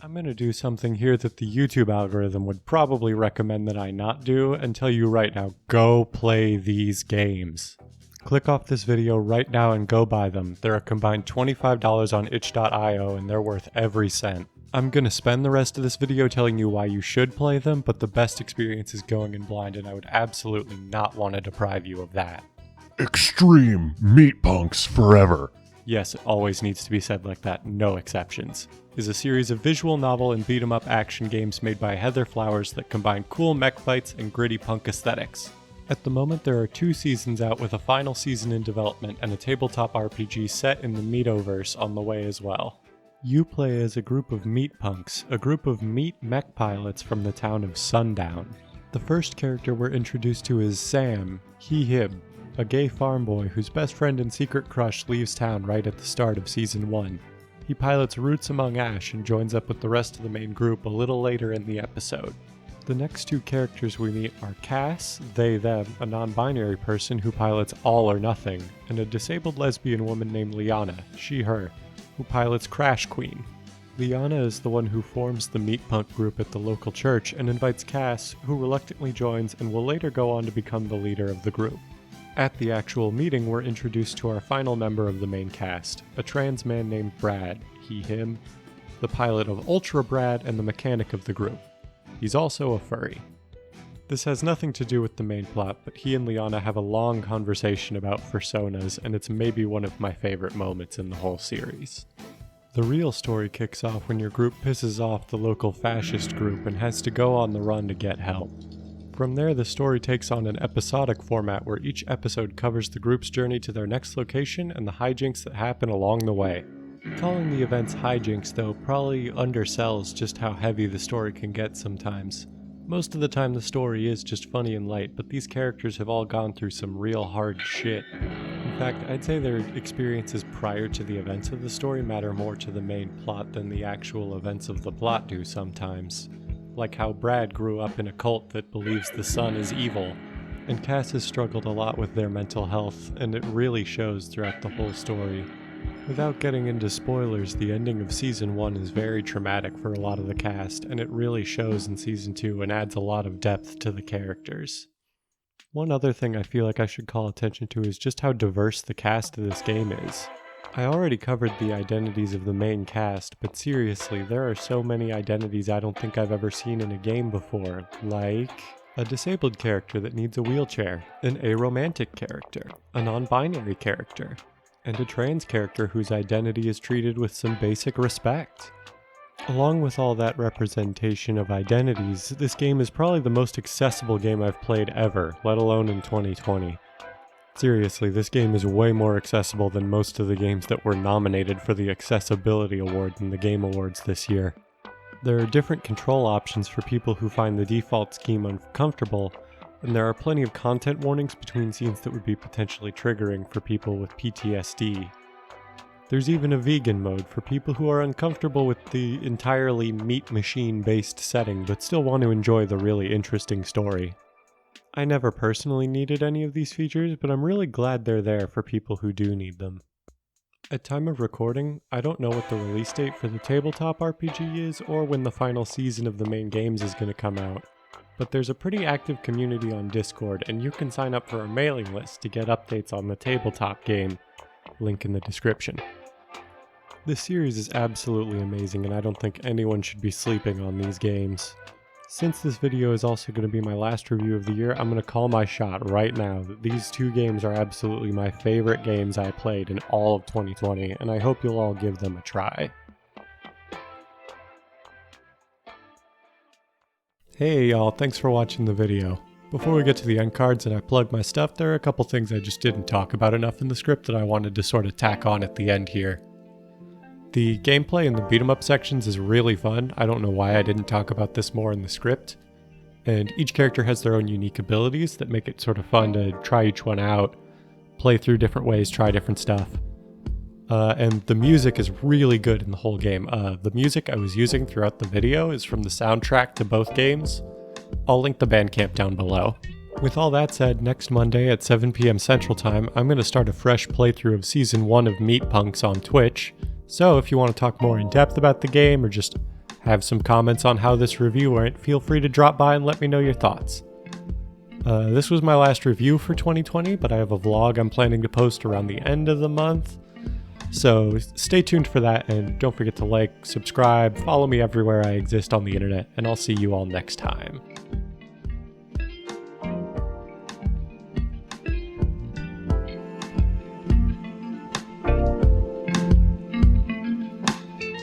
I'm going to do something here that the YouTube algorithm would probably recommend that I not do and tell you right now, go play these games. Click off this video right now and go buy them. They're a combined $25 on itch.io and they're worth every cent. I'm going to spend the rest of this video telling you why you should play them, but the best experience is going in blind and I would absolutely not want to deprive you of that. Extreme MEATPUNKS forever. Yes, it always needs to be said like that, no exceptions. Is a series of visual novel and beat-em-up action games made by Heather Flowers that combine cool mech fights and gritty punk aesthetics. At the moment there are 2 seasons out with a final season in development and a tabletop RPG set in the Meatoverse on the way as well. You play as a group of MEATPUNKS, a group of meat mech pilots from the town of Sundown. The first character we're introduced to is Sam, him, a gay farm boy whose best friend and secret crush leaves town right at the start of Season 1. He pilots Roots Among Ash and joins up with the rest of the main group a little later in the episode. The next 2 characters we meet are Cass, they/them, a non-binary person who pilots All or Nothing, and a disabled lesbian woman named Liana, she/her, who pilots Crash Queen. Liana is the one who forms the MEATPUNK group at the local church and invites Cass, who reluctantly joins and will later go on to become the leader of the group. At the actual meeting, we're introduced to our final member of the main cast, a trans man named Brad, him, the pilot of Ultra Brad and the mechanic of the group. He's also a furry. This has nothing to do with the main plot, but he and Liana have a long conversation about fursonas, and it's maybe one of my favorite moments in the whole series. The real story kicks off when your group pisses off the local fascist group and has to go on the run to get help. From there, the story takes on an episodic format where each episode covers the group's journey to their next location and the hijinks that happen along the way. Calling the events hijinks, though, probably undersells just how heavy the story can get sometimes. Most of the time the story is just funny and light, but these characters have all gone through some real hard shit. In fact, I'd say their experiences prior to the events of the story matter more to the main plot than the actual events of the plot do sometimes. Like how Brad grew up in a cult that believes the sun is evil, and Cass has struggled a lot with their mental health, and it really shows throughout the whole story. Without getting into spoilers, the ending of Season 1 is very traumatic for a lot of the cast, and it really shows in Season 2 and adds a lot of depth to the characters. One other thing I feel like I should call attention to is just how diverse the cast of this game is. I already covered the identities of the main cast, but seriously, there are so many identities I don't think I've ever seen in a game before, like a disabled character that needs a wheelchair, an aromantic character, a non-binary character, and a trans character whose identity is treated with some basic respect. Along with all that representation of identities, this game is probably the most accessible game I've played ever, let alone in 2020. Seriously, this game is way more accessible than most of the games that were nominated for the Accessibility Award in the Game Awards this year. There are different control options for people who find the default scheme uncomfortable, and there are plenty of content warnings between scenes that would be potentially triggering for people with PTSD. There's even a vegan mode for people who are uncomfortable with the entirely meat machine-based setting but still want to enjoy the really interesting story. I never personally needed any of these features, but I'm really glad they're there for people who do need them. At time of recording, I don't know what the release date for the tabletop RPG is or when the final season of the main games is going to come out, but there's a pretty active community on Discord and you can sign up for a mailing list to get updates on the tabletop game, link in the description. This series is absolutely amazing and I don't think anyone should be sleeping on these games. Since this video is also going to be my last review of the year, I'm going to call my shot right now that these 2 games are absolutely my favorite games I played in all of 2020, and I hope you'll all give them a try. Hey y'all, thanks for watching the video. Before we get to the end cards and I plug my stuff, there are a couple things I just didn't talk about enough in the script that I wanted to sort of tack on at the end here. The gameplay in the beat-em-up sections is really fun. I don't know why I didn't talk about this more in the script. And each character has their own unique abilities that make it sort of fun to try each one out, play through different ways, try different stuff. And the music is really good in the whole game. The music I was using throughout the video is from the soundtrack to both games. I'll link the Bandcamp down below. With all that said, next Monday at 7 PM Central Time, I'm going to start a fresh playthrough of Season 1 of MEATPUNKS on Twitch. So if you want to talk more in depth about the game or just Have some comments on how this review went, feel free to drop by and let me know your thoughts. This was my last review for 2020, but I have a vlog I'm planning to post around the end of the month. So stay tuned for that, and don't forget to like, subscribe, follow me everywhere I exist on the internet, and I'll see you all next time.